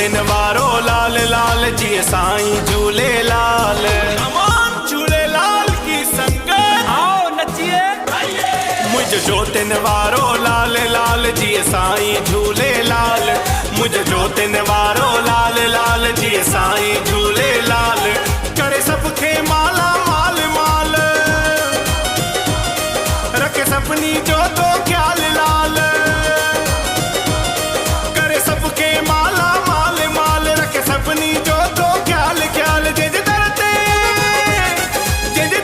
जोतिन वारो लाल लाल जी साईं झूलेलाल। झूलेलाल की संगत आओ नचिए। मुझ जोतिन वारो लाल लाल जी साईं झूलेलाल। मुझ जोतिन वारो लाल लाल जी साईं झूलेलाल। करे सबके माला माल माल, रखे सपनी जो तो ख्याल लाल। करे सबके माला माल माल, रखे सपनी जो तो ख्याल ख्याल। जे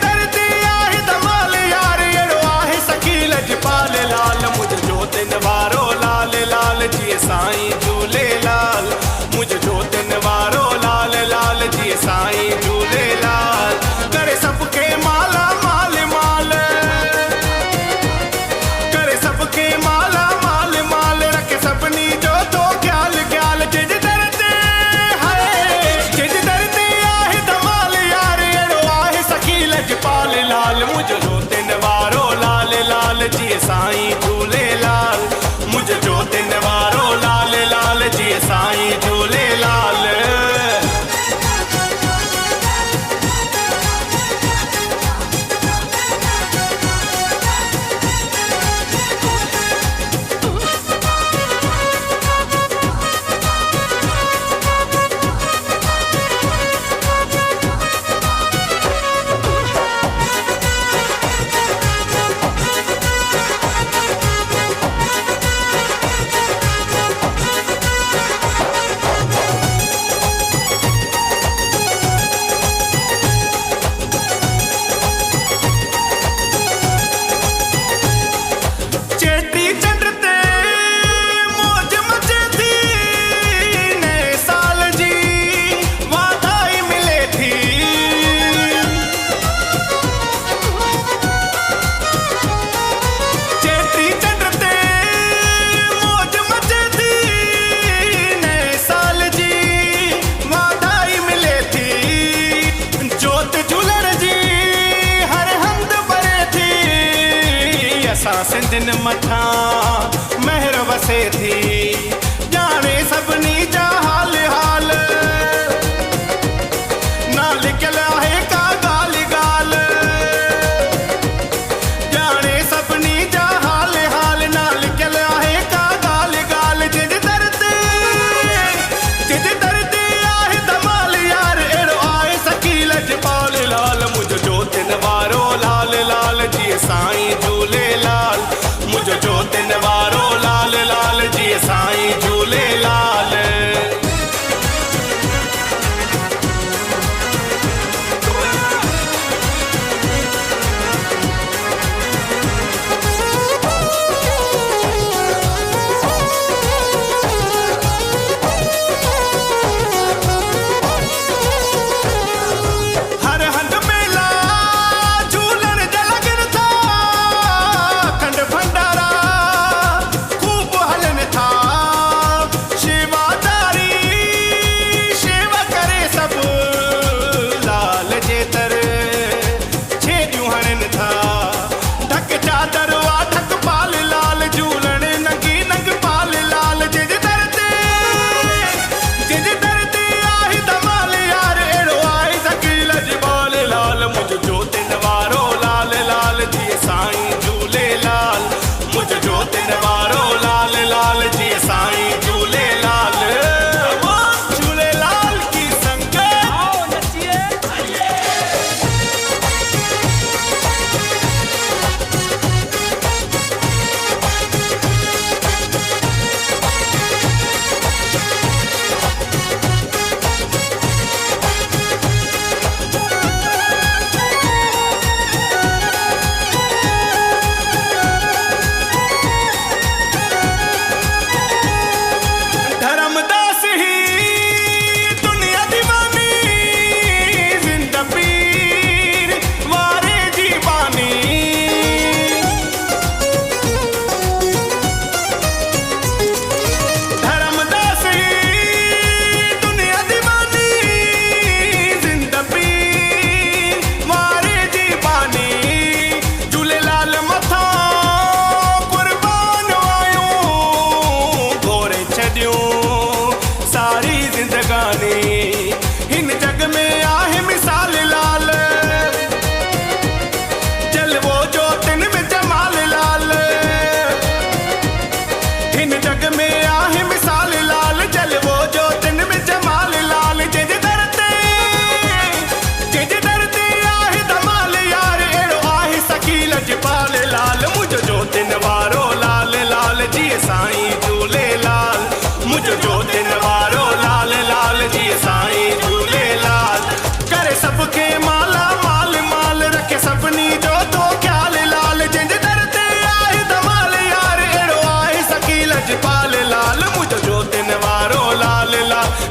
दरते आहे धमाल यार एड़ो आहे सखी लजपाल लाल। मुझ जोतिन वारो लाल लाल जी साईं झूलेलाल। मुझ जोतिन वारो लाल लाल जी साईं झूलेलाल। करे सबके माला माल माल, करे सबके माला माल माल, रखे सपनी जो तो ख्याल ख्याल। जिज दरते आहे धमाल यार एड़ो आहे सखी लजपाल लाल। मुझ जोतिन वारो लाल लाल जी साईं झूलेलाल। मुझ जोतिन वारो लाल लाल जी साईं झूलेलाल। चेटी चंड ते मौज मचे थी, नए साल जी वाधाई मिले थी। चेटी चंड ते मौज मचे थी, नए साल जी वाधाई मिले थी। जोत झूलण जी हर हंध भरे थी, असां सिंधिन मथां महर वसे थी। ॼाणे सभिनी जा हाल हाल, ना लिखियल आहे का ॻाल्हि ॻाल्हि। ॼाणे सभिनी जा हाल हाल, ना लिखियल आहे का ॻाल्हि ॻाल्हि। जिज दरते आहे धमाल यार एड़ो आहे सखी लजपाल लाल। मुझ जोतिन वारो लाल लाल जी साईं झूलेलाल। मुझ जोतिन वारो लाल लाल जी साईं झूलेलाल।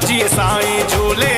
जीअं साईं झूलेलाल।